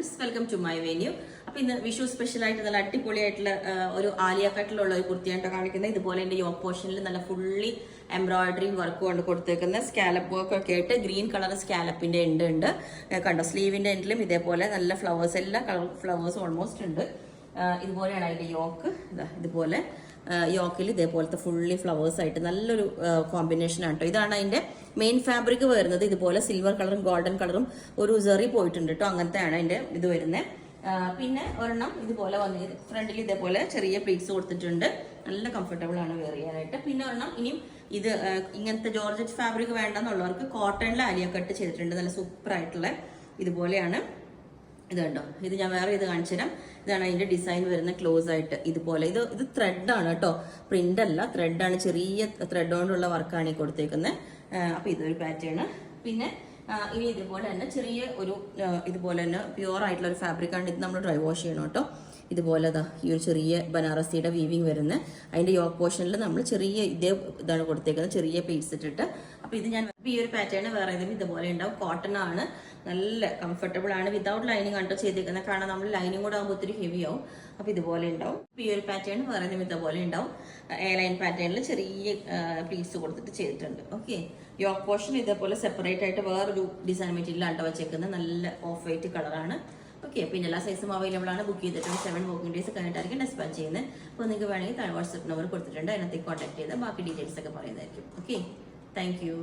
Friends, welcome to my venue. അപ്പൊ ഇന്ന് Vishu special ആയിട്ട് നല്ല അടിപൊളിയായിട്ടുള്ള ഒരു ആലിയ കട്ടിലുള്ള ഒരു കുർത്തിയായിട്ട് കാണിക്കുന്നത്. ഇതുപോലെ എന്റെ യോക്ക് പോർഷനിൽ നല്ല ഫുള്ളി എംബ്രോയിഡറിയും വർക്ക് കൊണ്ട് കൊടുത്തേക്കുന്ന സ്കാലപ്പ് വർക്ക് ഒക്കെ ആയിട്ട് ഗ്രീൻ കളർ സ്കാലപ്പിന്റെ എൻഡ് ഉണ്ട്. കണ്ടോ, സ്ലീവിന്റെ എൻഡിലും ഇതേപോലെ നല്ല ഫ്ലവേഴ്സ്, എല്ലാ കളർ ഫ്ലവേഴ്സും ഓൾമോസ്റ്റ് ഉണ്ട്. ഇതുപോലെയാണ് അതിന്റെ യോക്ക്. ഇതുപോലെ യോക്കിൽ ഇതേപോലത്തെ ഫുള്ളി ഫ്ലവേഴ്സ് ആയിട്ട് നല്ലൊരു കോമ്പിനേഷൻ ആണ് കേട്ടോ. ഇതാണ് അതിന്റെ മെയിൻ ഫാബ്രിക് വരുന്നത്. ഇതുപോലെ സിൽവർ കളറും ഗോൾഡൻ കളറും ഒരു സെറി പോയിട്ടുണ്ട് കേട്ടോ. അങ്ങനത്തെയാണ് അതിന്റെ ഇത് വരുന്നത്. പിന്നെ ഒരെണ്ണം ഇതുപോലെ വന്നത് ഫ്രണ്ടിൽ ഇതേപോലെ ചെറിയ പ്ലീറ്റ്സ് കൊടുത്തിട്ടുണ്ട്. നല്ല കംഫർട്ടബിൾ ആണ് വെയർ ചെയ്യാനായിട്ട്. പിന്നെ ഒരെണ്ണം ഇനിയും ഇത് ഇങ്ങനത്തെ ജോർജറ്റ് ഫാബ്രിക് വേണ്ടെന്നുള്ളവർക്ക് കോട്ടണിൽ ആലിയ കട്ട് ചെയ്തിട്ടുണ്ട്. നല്ല സൂപ്പർ ആയിട്ടുള്ള ഇതുപോലെയാണ്. ഇത് കണ്ടോ, ഇത് ഞാൻ വേറെ ഇത് കാണിച്ചു തരാം. ഇതാണ് അതിന്റെ ഡിസൈൻ വരുന്ന ക്ലോസ് ആയിട്ട് ഇതുപോലെ. ഇത് ത്രെഡാണ് കേട്ടോ, പ്രിന്റ് അല്ല, ത്രെഡാണ്. ചെറിയ ത്രെഡ് കൊണ്ടുള്ള വർക്കാണ് ഈ കൊടുത്തേക്കുന്നത്. അപ്പൊ ഇതൊരു പാറ്റേൺ. പിന്നെ ഇനി ഇതുപോലെ തന്നെ ചെറിയ ഒരു ഇതുപോലെ തന്നെ പ്യുവർ ആയിട്ടുള്ള ഒരു ഫാബ്രിക് ആണ്. ഇത് നമ്മൾ ഡ്രൈ വാഷ് ചെയ്യണം കേട്ടോ. ഇതുപോലെ ഈ ഒരു ചെറിയ ബനാറസിയുടെ വീവിങ് വരുന്നത്. അതിന്റെ യോക്ക് പോർഷനിൽ നമ്മൾ ചെറിയ ഇതാണ് കൊടുത്തേക്കുന്നത്, ചെറിയ പീസ് ഇട്ടിട്ട്. അപ്പൊ ഇത് ഞാൻ ഈ ഒരു പാറ്റേൺ വേറെ ഏതെങ്കിലും ഇതുപോലെ ഉണ്ടാവും. കോട്ടൺ ആണ്, നല്ല കംഫർട്ടബിൾ ആണ്. വിതൗട്ട് ലൈനിങ് കണ്ടോ ചെയ്തേക്കുന്നത്. കാരണം നമ്മൾ ലൈനിങ് കൂടെ ആകുമ്പോൾ ഒത്തിരി ഹെവി ആവും. അപ്പൊ ഇതുപോലെ ഉണ്ടാവും. ഈ ഒരു പാറ്റേൺ വേറെ ഏതെങ്കിലും ഇതുപോലെ ഉണ്ടാവും. എ ലൈൻ പാറ്റേണിൽ ചെറിയ പീസ് കൊടുത്തിട്ട് ചെയ്തിട്ടുണ്ട്. ഓക്കെ, യോക്ക് പോർഷൻ ഇതേപോലെ സെപ്പറേറ്റ് ആയിട്ട് വേറൊരു ഡിസൈൻ മെറ്റീരിയലാണ് വെച്ചേക്കുന്നത്. നല്ല ഓഫ് വൈറ്റ് കളറാണ്. ഓക്കെ, പിന്നെ എല്ലാ സൈസും അവൈലബിൾ ആണ്. ബുക്ക് ചെയ്തിട്ടുണ്ട് 7 വർക്കിംഗ് ഡേയ്സ് കഴിഞ്ഞിട്ടായിരിക്കും ഡിസ്പാച്ച് ചെയ്യുന്നത്. അപ്പോൾ നിങ്ങൾക്ക് വേണമെങ്കിൽ താഴെ വാട്സ്ആപ്പ് നമ്പർ കൊടുത്തിട്ടുണ്ട്, അതിനകത്തേക്ക് കോൺടാക്ട് ചെയ്താൽ ബാക്കി ഡീറ്റെയിൽസ് ഒക്കെ പറയുന്നതായിരിക്കും. Okay, thank you.